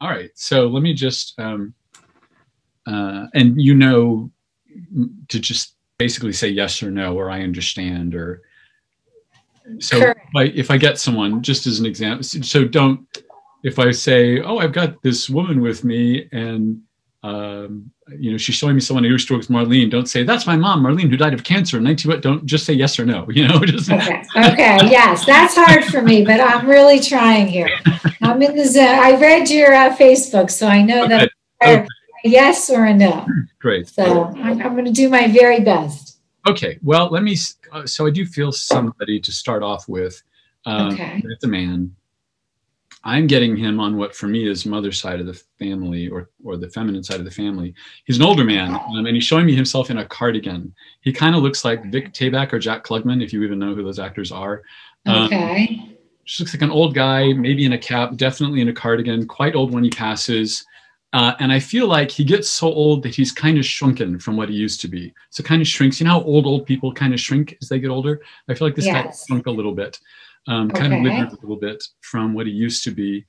All right. So let me just, and you know, to just basically say yes or no, or I understand, or so if I get someone, just as an example, so don't, if I say, oh, I've got this woman with me and, you know, she's showing me someone who used to work with Marlene, don't say, that's my mom, Marlene, who died of cancer in 19, don't just say yes or no, you know, just. Okay. Okay. Yes. That's hard for me, but I'm really trying here. I'm in the zone. I read your Facebook, so I know that a yes or a no. Great. So I'm going to do my very best. Okay. Well, let me, so I do feel somebody to start off with. Okay. It's a man. I'm getting him on what for me is mother's side of the family, or the feminine side of the family. He's an older man, and he's showing me himself in a cardigan. He kind of looks like Vic Tayback or Jack Klugman, if you even know who those actors are. Okay. Just looks like an old guy, maybe in a cap, definitely in a cardigan, quite old when he passes. And I feel like he gets so old that he's kind of shrunken from what he used to be. So kind of shrinks. You know how old people kind of shrink as they get older? I feel like this guy shrunk a little bit. Kind of withered a little bit from what he used to be.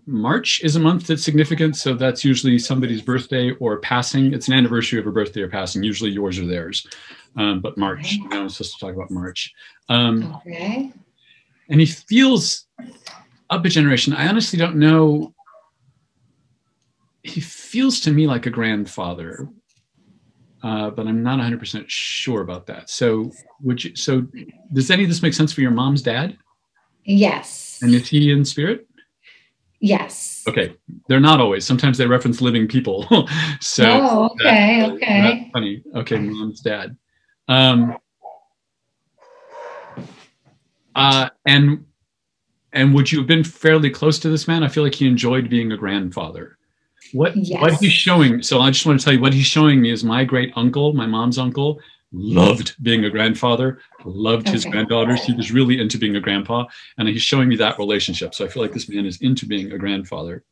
March is a month that's significant, so that's usually somebody's birthday or passing. It's an anniversary of a birthday or passing. Usually yours or theirs, but March. You know, I'm supposed to talk about March. Okay. And he feels up a generation. I honestly don't know. He feels to me like a grandfather. But I'm not 100% sure about that. So so does any of this make sense for your mom's dad? Yes. And is he in spirit? Yes. Okay. They're not always. Sometimes they reference living people. So okay. That's funny. Okay, mom's dad. And would you have been fairly close to this man? I feel like he enjoyed being a grandfather. What he's showing, so I just want to tell you what he's showing me is my great uncle, my mom's uncle, loved being a grandfather, loved his granddaughters. He was really into being a grandpa, and he's showing me that relationship. So I feel like this man is into being a grandfather.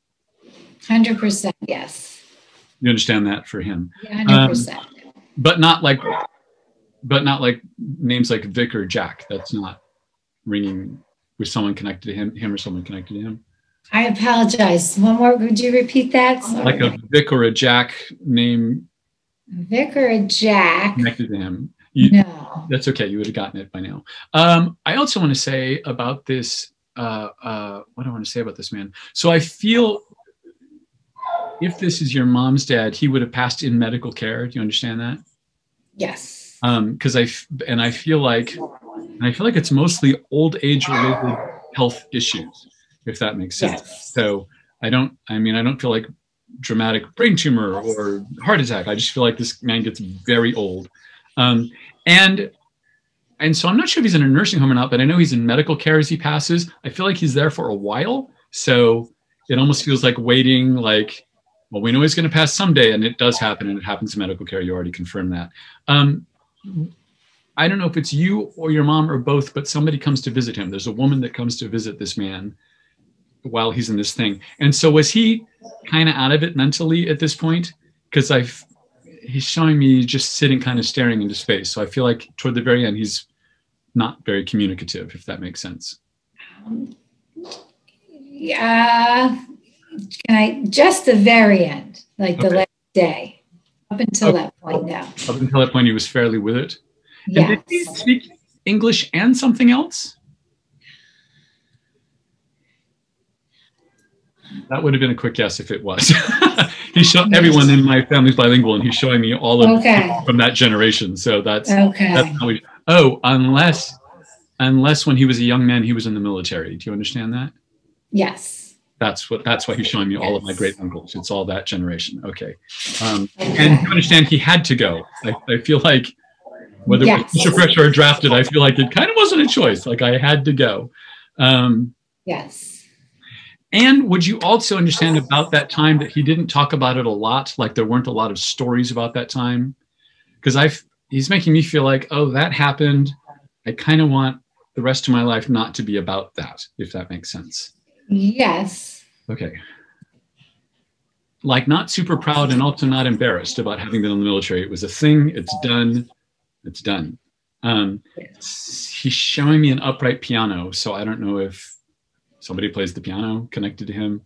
100%, yes. You understand that for him? Yeah, 100%. But not like names like Vic or Jack. That's not ringing with someone connected to him or someone connected to him. I apologize. One more. Would you repeat that? Sorry. Like a Vic or a Jack name. Vic or a Jack. Connected to him. No. That's okay. You would have gotten it by now. I also want to say about this, what do I want to say about this man? So I feel if this is your mom's dad, he would have passed in medical care. Do you understand that? Yes. Because I feel like it's mostly old age related health issues, if that makes sense. Yes. So I don't feel like dramatic brain tumor or heart attack. I just feel like this man gets very old. And so I'm not sure if he's in a nursing home or not, but I know he's in medical care as he passes. I feel like he's there for a while. So it almost feels like waiting, like, well, we know he's going to pass someday, and it does happen, and it happens in medical care. You already confirmed that. I don't know if it's you or your mom or both, but somebody comes to visit him. There's a woman that comes to visit this man while he's in this thing. And so was he kind of out of it mentally at this point? Because he's showing me just sitting kind of staring into space. So I feel like toward the very end, he's not very communicative, if that makes sense. Yeah. Just the very end, like the last day. Up until that point, no. Up until that point, he was fairly with it. Yes. And did he speak English and something else? That would have been a quick guess if it was. Everyone in my family's bilingual, and he's showing me all of from that generation. So that's how unless when he was a young man, he was in the military. Do you understand that? Yes. That's why he's showing me all of my great uncles. It's all that generation. Okay. And you understand he had to go. I feel like whether it was Mr. Pressure or drafted, I feel like it kind of wasn't a choice. Like I had to go. Yes. And would you also understand about that time that he didn't talk about it a lot? Like there weren't a lot of stories about that time? Because he's making me feel like, oh, that happened. I kind of want the rest of my life not to be about that, if that makes sense. Yes. Okay. Like not super proud and also not embarrassed about having been in the military. It was a thing. It's done. It's done. He's showing me an upright piano, so I don't know if somebody plays the piano connected to him,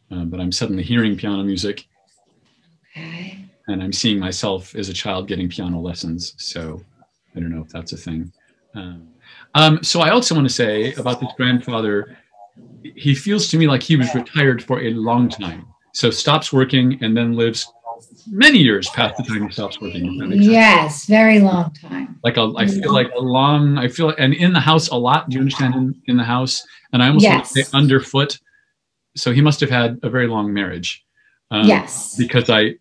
but I'm suddenly hearing piano music. Okay. And I'm seeing myself as a child getting piano lessons. So I don't know if that's a thing. So I also want to say about this grandfather, he feels to me like he was retired for a long time. So stops working and then lives many years past the time he stops working. Yes, very long time. Like I feel like and in the house a lot. Do you understand in the house? And I almost want to say underfoot. So he must have had a very long marriage. Yes. Because I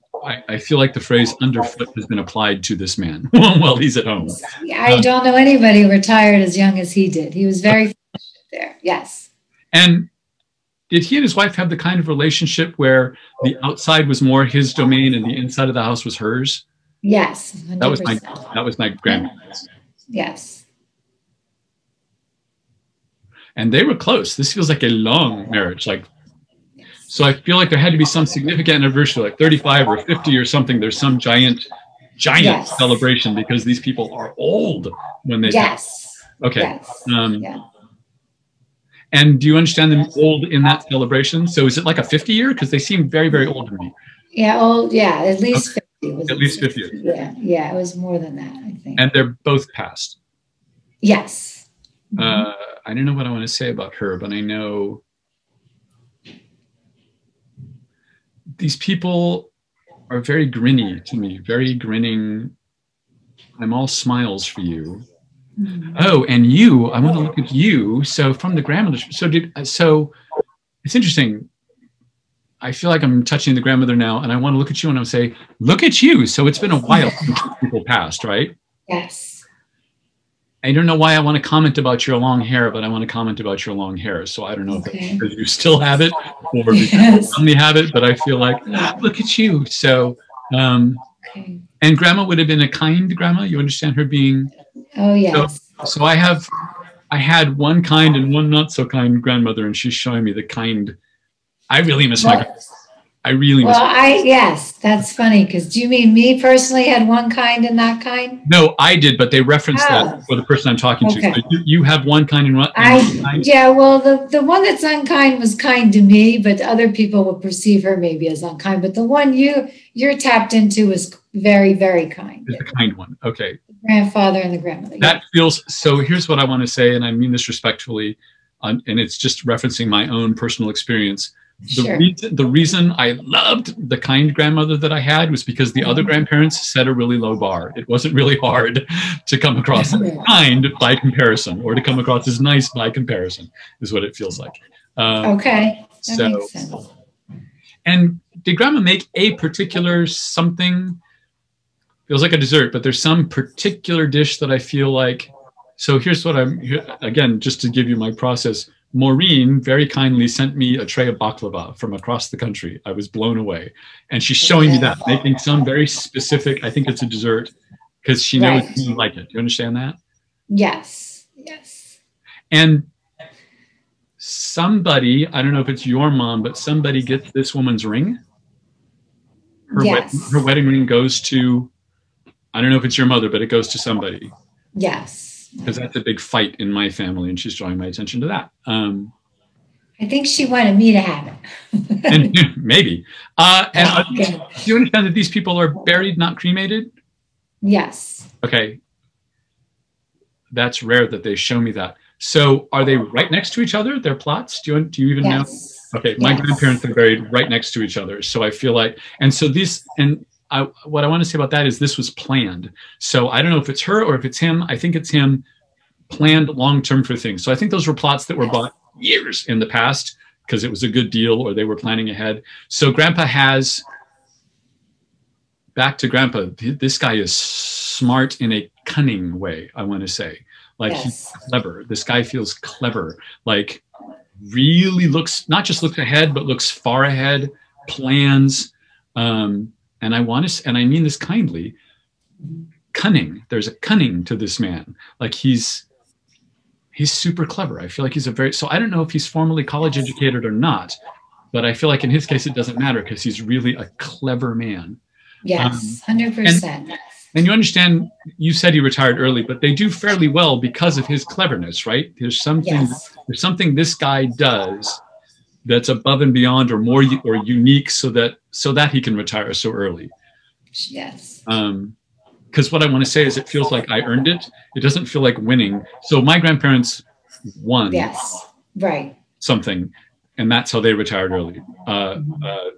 feel like the phrase underfoot has been applied to this man while he's at home. I don't know anybody retired as young as he did. He was very there. Yes. And did he and his wife have the kind of relationship where the outside was more his domain and the inside of the house was hers? Yes. 100%. That was my grandparents. Yes. And they were close. This feels like a long marriage. So I feel like there had to be some significant anniversary, like 35 or 50 or something. There's some giant celebration because these people are old when they die. Okay. Yes. And do you understand them old in that celebration? So is it like a 50 year? Because they seem very, very old to me. Yeah, old. Yeah, at least 50. At least 50 years. Yeah, it was more than that, I think. And they're both passed. Yes. I don't know what I want to say about her, but I know these people are very grinny to me, very grinning. I'm all smiles for you. Oh, and you, I want to look at you. So from the grandmother, so it's interesting. I feel like I'm touching the grandmother now, and I want to look at you and I'll say, look at you. So it's been a while since people passed, right? Yes. I don't know why I want to comment about your long hair, but I want to comment about your long hair. So I don't know if that's because you still have it or because you only have it, but I feel like, look at you. So, and grandma would have been a kind grandma. You understand her being. Oh, yes. So I had one kind and one not so kind grandmother, and she's showing me the kind. I really miss my grandmother. I really miss yes, that's funny. Because do you mean me personally had one kind and not kind? No, I did, but they referenced that for the person I'm talking to. So you have one kind and one kind? Yeah, well, the one that's unkind was kind to me, but other people would perceive her maybe as unkind. But the one you're tapped into was very, very kind. It's the kind one. Okay. The grandfather and the grandmother. That feels, so here's what I want to say, and I mean this respectfully, and it's just referencing my own personal experience. The reason I loved the kind grandmother that I had was because the other grandparents set a really low bar. It wasn't really hard to come across as kind by comparison, or to come across as nice by comparison, is what it feels like. Okay, that makes sense. And did grandma make a particular something? Feels like a dessert, but there's some particular dish that I feel like. So here's what again, just to give you my process. Maureen very kindly sent me a tray of baklava from across the country. I was blown away. And she's showing me that, making some very specific, I think it's a dessert, because she knows you like it. Do you understand that? Yes, yes. And somebody, I don't know if it's your mom, but somebody gets this woman's ring. Her wedding ring goes to, I don't know if it's your mother, but it goes to somebody. Yes. Because that's a big fight in my family, and she's drawing my attention to that. I think she wanted me to have it. And maybe. And do you understand that these people are buried, not cremated? Yes. Okay. That's rare that they show me that. So are they right next to each other, their plots? Do you even know? Okay, my grandparents are buried right next to each other. So I feel like, and so these, and what I want to say about that is this was planned. So I don't know if it's her or if it's him. I think it's him, planned long-term for things. So I think those were plots that were bought years in the past because it was a good deal or they were planning ahead. So grandpa has, back to grandpa, this guy is smart in a cunning way, I want to say. Like he's clever. This guy feels clever. Like really looks, not just looks ahead, but looks far ahead, plans. And I want to, and I mean this kindly, cunning. There's a cunning to this man. Like he's super clever. I feel like he's so I don't know if he's formally college educated or not, but I feel like in his case, it doesn't matter because he's really a clever man. Yes, 100%. And you understand, you said he retired early, but they do fairly well because of his cleverness, right? There's something this guy does that's above and beyond or more or unique so that he can retire so early. Yes. Because what I want to say is it feels like I earned it. It doesn't feel like winning. So my grandparents won something, and that's how they retired early.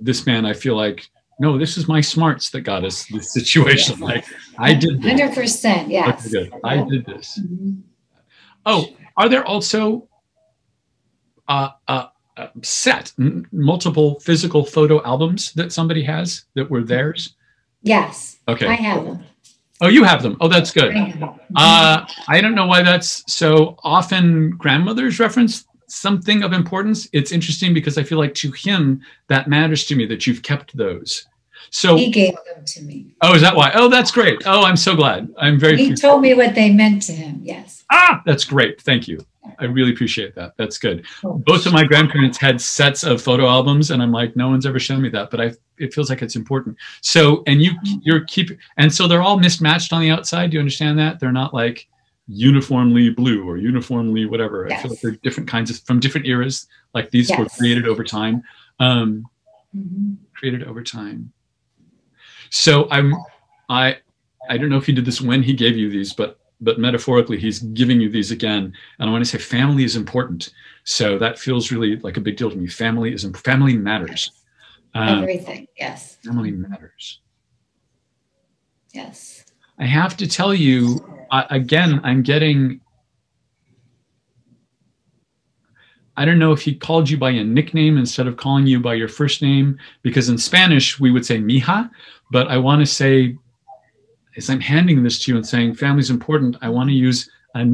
This man, I feel like, no, this is my smarts that got us this situation. Like, I did this. 100%, yes. Okay, good. I did this. Oh, are there also multiple physical photo albums that somebody has that were theirs? Yes. Okay. I have them. Oh, you have them. Oh, that's good. I don't know why that's so often. Grandmothers reference something of importance. It's interesting because I feel like to him that matters to me that you've kept those. So he gave them to me. Oh, is that why? Oh, that's great. Oh, I'm so glad. I'm very. He told me what they meant to him. Yes. That's great. Thank you. I really appreciate that. That's good. Both of my grandparents had sets of photo albums, and I'm like, no one's ever shown me that, but it feels like it's important. So, and and so they're all mismatched on the outside. Do you understand that? They're not like uniformly blue or uniformly whatever. Yes. I feel like they're different kinds of, from different eras. Like these were created over time. Created over time. So I don't know if he did this when he gave you these, but metaphorically, he's giving you these again. And I want to say family is important. So that feels really like a big deal to me. Family matters. Everything, yes. Family matters. Yes. I have to tell you, again, I'm getting, I don't know if he called you by a nickname instead of calling you by your first name, because in Spanish, we would say mija, but I want to say, as I'm handing this to you and saying family's important, I want to use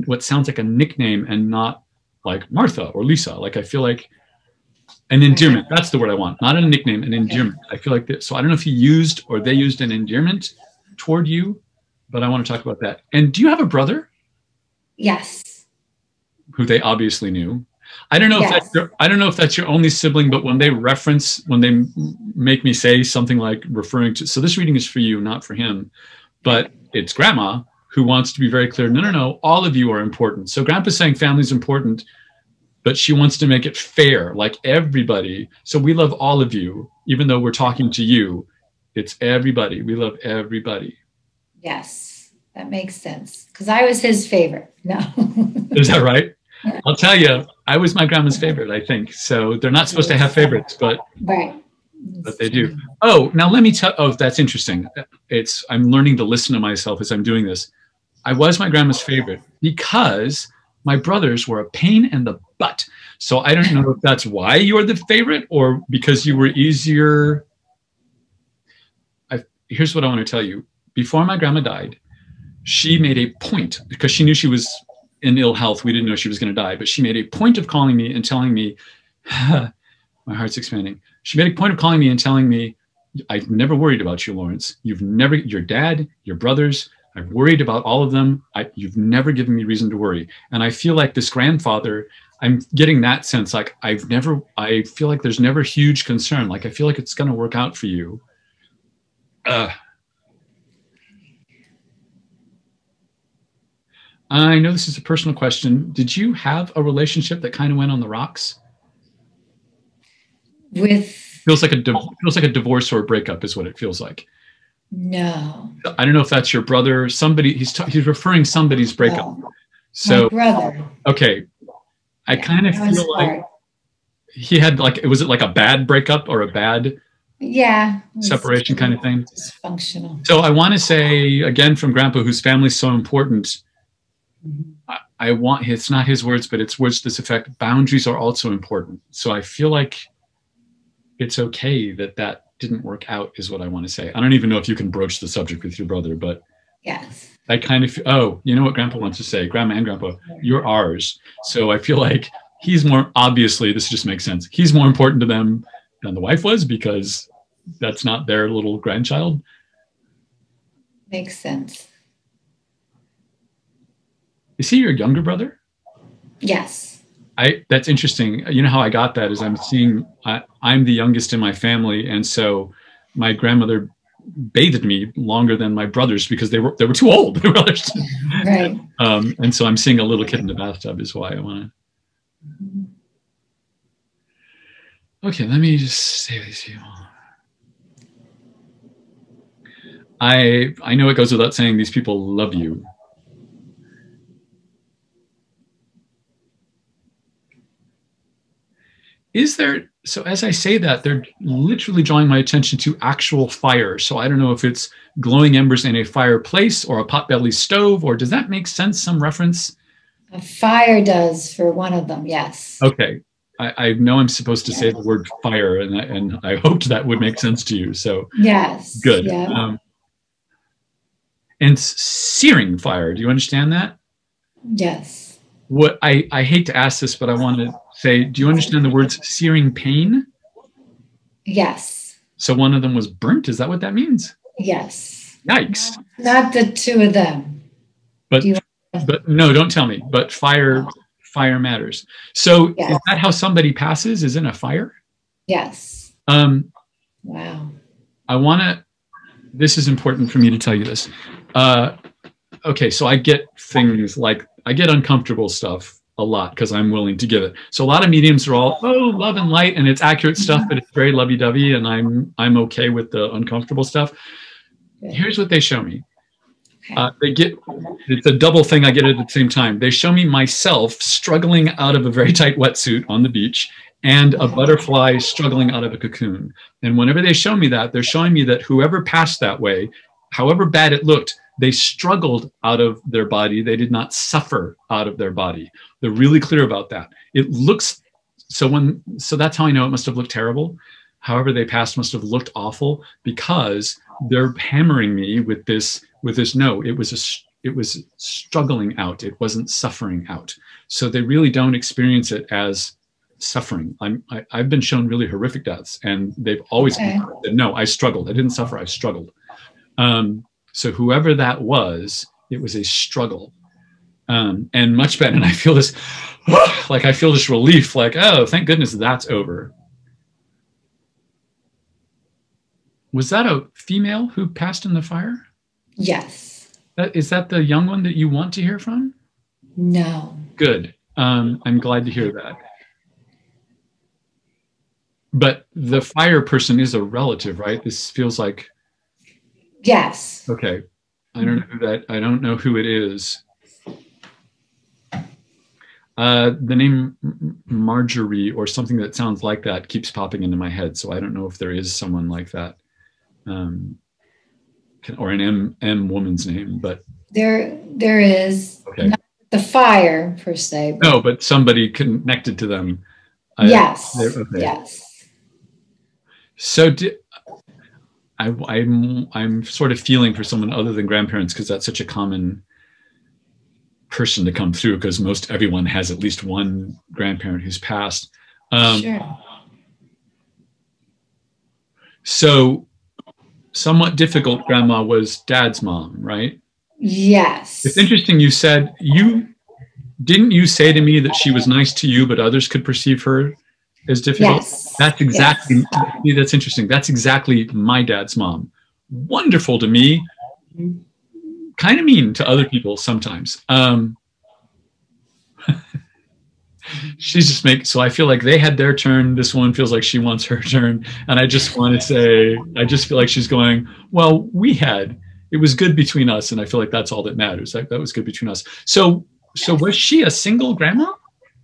what sounds like a nickname and not like Martha or Lisa. Like, I feel like an endearment. That's the word I want. Not a nickname, an endearment. I feel like that. So I don't know if he used or they used an endearment toward you, but I want to talk about that. And do you have a brother? Yes. Who they obviously knew. I don't know if that's your only sibling, but when they make me say something like referring to, so this reading is for you, not for him. But it's grandma who wants to be very clear. No, all of you are important. So grandpa's saying family's important, but she wants to make it fair, like everybody. So we love all of you, even though we're talking to you. It's everybody. We love everybody. Yes, that makes sense. Because I was his favorite. No. Is that right? Yeah. I'll tell you, I was my grandma's favorite, I think. So they're not supposed to have favorites, but they do. Oh, now let me tell. Oh, that's interesting. I'm learning to listen to myself as I'm doing this. I was my grandma's favorite because my brothers were a pain in the butt. So I don't know if that's why you're the favorite or because you were easier. Here's what I want to tell you. Before my grandma died, she made a point, because she knew she was in ill health. We didn't know she was going to die, but she made a point of calling me and telling me, my heart's expanding. She made a point of calling me and telling me, I've never worried about you, Lawrence. Your dad, your brothers, I've worried about all of them. You've never given me reason to worry. And I feel like this grandfather, I'm getting that sense, like I feel like there's never huge concern. Like I feel like it's going to work out for you. I know this is a personal question. Did you have a relationship that kind of went on the rocks? Feels like a divorce or a breakup is what it feels like. No. I don't know if that's your brother. Somebody he's referring somebody's breakup. No. So my brother. Okay, I kind of feel like he had was it like a bad breakup or a bad separation kind of thing? Dysfunctional. So I want to say again from Grandpa, whose family's so important. It's not his words, but it's words to this effect. Boundaries are also important. So I feel like it's okay that didn't work out is what I want to say. I don't even know if you can broach the subject with your brother, but yes, I kind of, you know what Grandpa wants to say, Grandma and Grandpa, you're ours. So I feel like he's more, obviously, this just makes sense. He's more important to them than the wife was because that's not their little grandchild. Makes sense. Is he your younger brother? Yes. That's interesting. You know how I got that is I'm the youngest in my family. And so my grandmother bathed me longer than my brothers because they were too old. Right. And so I'm seeing a little kid in the bathtub is why I want to. Okay, let me just say these people. I know it goes without saying these people love you. Is there, so as I say that, they're literally drawing my attention to actual fire. So I don't know if it's glowing embers in a fireplace or a potbelly stove, or does that make sense, some reference? A fire does for one of them, yes. Okay. I know I'm supposed to say the word fire, and I hoped that would make sense to you. So yes, good. Yeah. And searing fire, do you understand that? Yes. What I hate to ask this, but I want to say, do you understand the words searing pain? Yes. So one of them was burnt. Is that what that means? Yes. Yikes. Not the two of them. But no, don't tell me. But fire matters. So yes. Is that how somebody passes? Is in a fire? Yes. Wow. I want to. This is important for me to tell you this. Okay, so I get things like I get uncomfortable stuff a lot because I'm willing to give it. So a lot of mediums are all, oh, love and light, and it's accurate stuff, but it's very lovey-dovey, and I'm okay with the uncomfortable stuff. Here's what they show me. It's a double thing I get at the same time. They show me myself struggling out of a very tight wetsuit on the beach and a butterfly struggling out of a cocoon. And whenever they show me that, they're showing me that whoever passed that way, however bad it looked, they struggled out of their body. They did not suffer out of their body. They're really clear about that. It looks, so that's how I know it must have looked terrible. However they passed must have looked awful because they're hammering me with this, no, it was struggling out. It wasn't suffering out. So they really don't experience it as suffering. I've been shown really horrific deaths, and they've always said, no, I struggled. I didn't suffer, I struggled. So whoever that was, it was a struggle. And much better. And I feel this, like I feel this relief, like, oh, thank goodness that's over. Was that a female who passed in the fire? Yes. Is that the young one that you want to hear from? No. Good. I'm glad to hear that. But the fire person is a relative, right? This feels like. Yes. Okay. I don't know who it is. The name Marjorie or something that sounds like that keeps popping into my head. So I don't know if there is someone like that. Or an M woman's name, but there is. Okay. Not the fire per se. No, but somebody connected to them. Yes. Okay. Yes. So I'm sort of feeling for someone other than grandparents because that's such a common person to come through because most everyone has at least one grandparent who's passed. Sure. So somewhat difficult grandma was Dad's mom, right? Yes. It's interesting you said didn't you say to me that she was nice to you but others could perceive her as difficult? Yes. That's exactly, yes. That's interesting. That's exactly my dad's mom. Wonderful to me, kind of mean to other people sometimes. She's just so I feel like they had their turn. This one feels like she wants her turn. And I just want to say, I just feel like she's going, well, it was good between us. And I feel like that's all that matters. That was good between us. So was she a single grandma?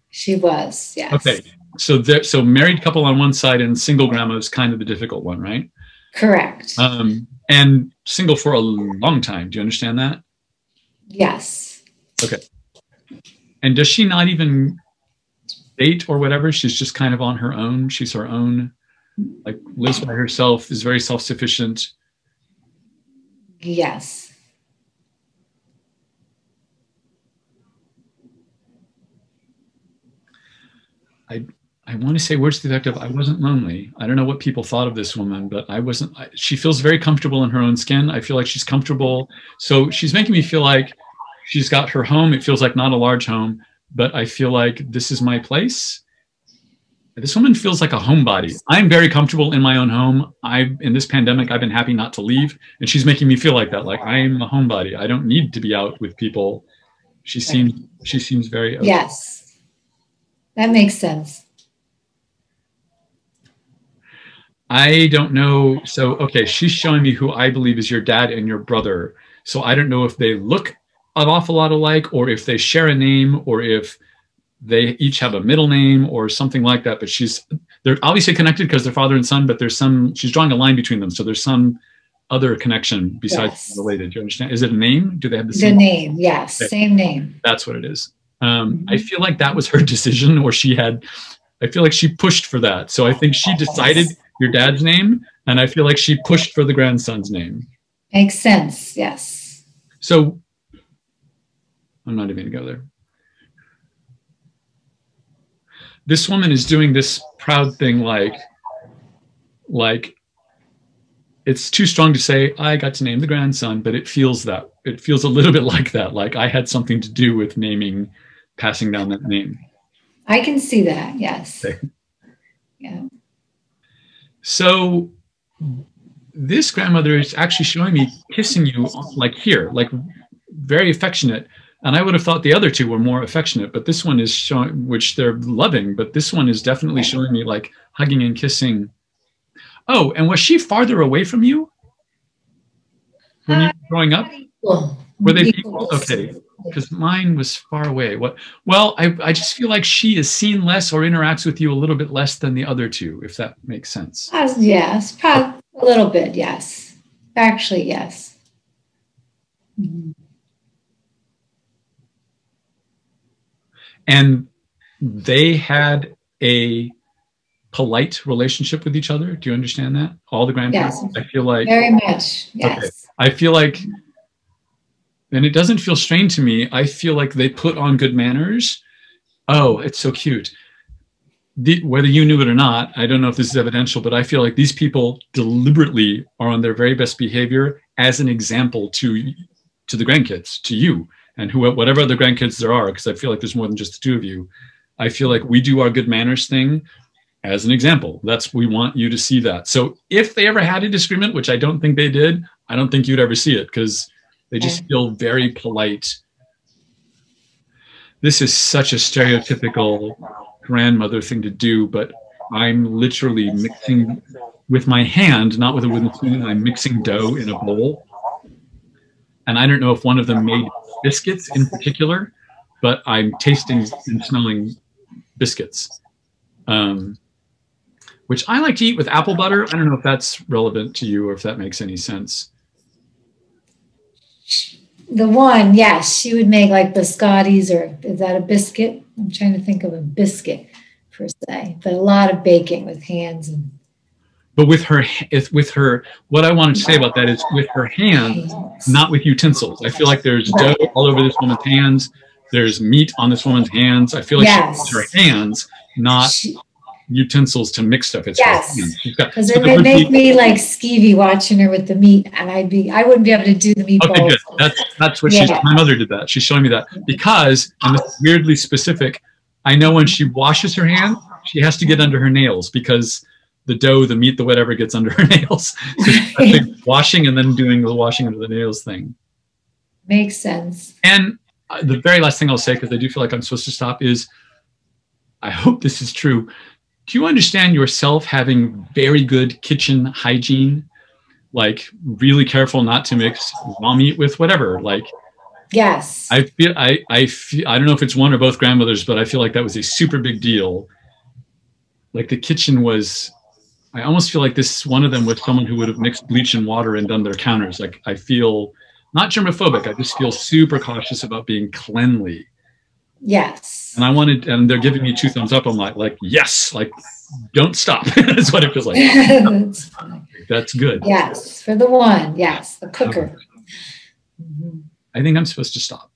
She was, yes. Okay. So married couple on one side and single grandma is kind of the difficult one, right? Correct. And single for a long time. Do you understand that? Yes. Okay. And does she not even date or whatever? She's just kind of on her own. She's her own, like lives by herself, is very self-sufficient. Yes. I want to say words to the effect of, I wasn't lonely. I don't know what people thought of this woman, but I wasn't. She feels very comfortable in her own skin. I feel like she's comfortable. So she's making me feel like she's got her home. It feels like not a large home, but I feel like this is my place. This woman feels like a homebody. I'm very comfortable in my own home. In this pandemic, I've been happy not to leave, and she's making me feel like that. Like I'm a homebody. I don't need to be out with people. She seems very okay. Yes, that makes sense. I don't know. So, okay, she's showing me who I believe is your dad and your brother. So I don't know if they look an awful lot alike, or if they share a name, or if they each have a middle name or something like that. But they're obviously connected because they're father and son, but she's drawing a line between them. So there's some other connection besides related. Do you understand? Is it a name? Do they have the same name? Yes, okay. Same name. That's what it is. I feel like that was her decision, or I feel like she pushed for that. So I think she decided your dad's name, and I feel like she pushed for the grandson's name. Makes sense, yes. So I'm not even going to go there. This woman is doing this proud thing like it's too strong to say, I got to name the grandson, but it feels a little bit like that. Like I had something to do with passing down that name. I can see that, yes. Okay. Yeah. So this grandmother is actually showing me kissing you like here, like very affectionate. And I would have thought the other two were more affectionate, but this one is showing, which they're loving, but this one is definitely showing me like hugging and kissing. Oh, and was she farther away from you when you were growing up? Were they equal? Okay, because mine was far away. Well, I just feel like she is seen less or interacts with you a little bit less than the other two, if that makes sense. Yes, probably a little bit, yes. Actually, yes. Mm-hmm. And they had a polite relationship with each other. Do you understand that? All the grandparents? Yes. I feel like very much. Yes. Okay. I feel like, and it doesn't feel strange to me. I feel like they put on good manners. Oh, it's so cute. Whether you knew it or not, I don't know if this is evidential, but I feel like these people deliberately are on their very best behavior as an example to the grandkids, to you, and whatever other grandkids there are, because I feel like there's more than just the two of you. I feel like we do our good manners thing as an example. We want you to see that. So if they ever had a disagreement, which I don't think they did, I don't think you'd ever see it because they just feel very polite. This is such a stereotypical grandmother thing to do, but I'm literally mixing with my hand, not with a wooden spoon. I'm mixing dough in a bowl. And I don't know if one of them made biscuits in particular, but I'm tasting and smelling biscuits, which I like to eat with apple butter. I don't know if that's relevant to you or if that makes any sense. The one, yes, she would make like biscottis, or is that a biscuit? I'm trying to think of a biscuit per se, but a lot of baking with hands. But with her, what I wanted to say about that is with her hands, not with utensils. I feel like there's dough all over this woman's hands. There's meat on this woman's hands. I feel like she uses her hands, not utensils to mix stuff. It's her hands. Because it would make me like skeevy watching her with the meat, and I wouldn't be able to do the meatballs. Okay, good. That's what my mother did that. She's showing me that because, and this is weirdly specific, I know when she washes her hands, she has to get under her nails because the dough, the meat, the whatever gets under her nails. So she's washing and then doing the washing under the nails thing. Makes sense. And the very last thing I'll say, because I do feel like I'm supposed to stop, is I hope this is true. Do you understand yourself having very good kitchen hygiene? Like really careful not to mix raw meat with whatever. Like, yes. I feel I don't know if it's one or both grandmothers, but I feel like that was a super big deal. Like the kitchen was, I almost feel like this one of them was someone who would have mixed bleach and water and done their counters. Like I feel not germophobic. I just feel super cautious about being cleanly. Yes. And and they're giving me 2 thumbs up. I'm like, yes, like don't stop. That's what it feels like. That's good. Yes. For the one. Yes. The cooker. Mm-hmm. I think I'm supposed to stop.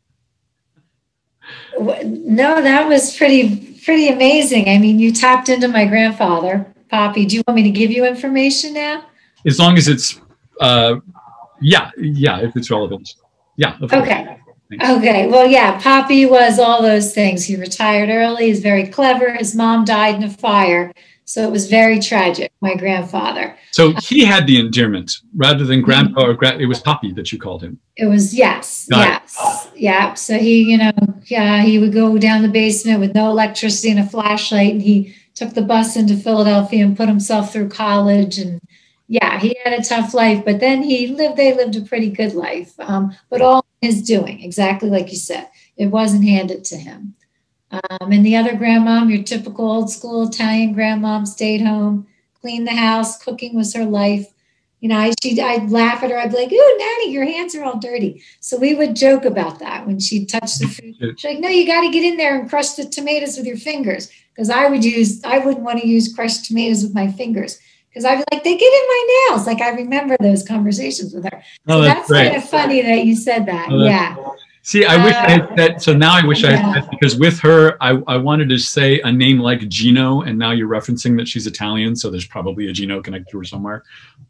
No, that was pretty amazing. I mean, you tapped into my grandfather. Poppy, do you want me to give you information now? As long as it's, yeah, if it's relevant. Yeah. Okay. Okay, well, yeah, Poppy was all those things. He retired early. He's very clever. His mom died in a fire, so it was very tragic. My grandfather. So he had the endearment rather than grandpa or it was Poppy that you called him. It was yes, Got yes, yeah. So he, yeah, he would go down the basement with no electricity and a flashlight, and he took the bus into Philadelphia and put himself through college. And yeah, he had a tough life, but then they lived a pretty good life. But all his doing, exactly like you said, it wasn't handed to him. And the other grandmom, your typical old school Italian grandmom, stayed home, cleaned the house, cooking was her life. I'd laugh at her. I'd be like, "Ooh, Nanny, your hands are all dirty." So we would joke about that when she'd touch the food. She's like, "No, you got to get in there and crush the tomatoes with your fingers." Because I wouldn't want to use crushed tomatoes with my fingers because I'd be like, "They get in my nails." Like I remember those conversations with her. So that's kind of funny that you said that. Yeah. See, I wish I had said, so now I wish I had said, because with her, I wanted to say a name like Gino, and now you're referencing that she's Italian, so there's probably a Gino connected to her somewhere.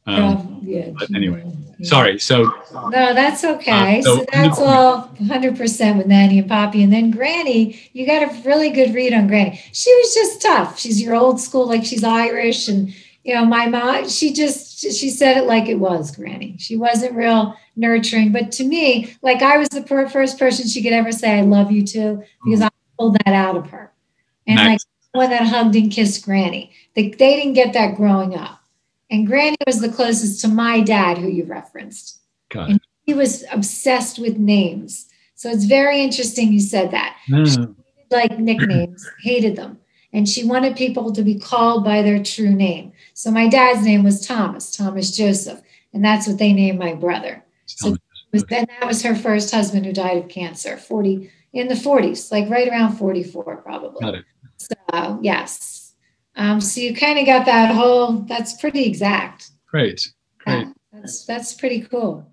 But anyway, sorry. So no, that's okay. So that's all 100% with Nanny and Poppy. And then Granny, you got a really good read on Granny. She was just tough. She's your old school, like she's Irish. And, my mom, she said it like it was, Granny. She wasn't real nurturing. But to me, like I was the first person she could ever say, "I love you" to, because I pulled that out of her. And like one that hugged and kissed Granny. They didn't get that growing up. And Granny was the closest to my dad, who you referenced. And he was obsessed with names. So it's very interesting you said that. She hated, like nicknames, hated them. And she wanted people to be called by their true name. So my dad's name was Thomas Joseph. And that's what they named my brother. So that was her first husband who died of cancer, in the 40s, like right around 44, probably. Got it. So yes. So you kind of got that that's pretty exact. Great. Yeah, that's pretty cool.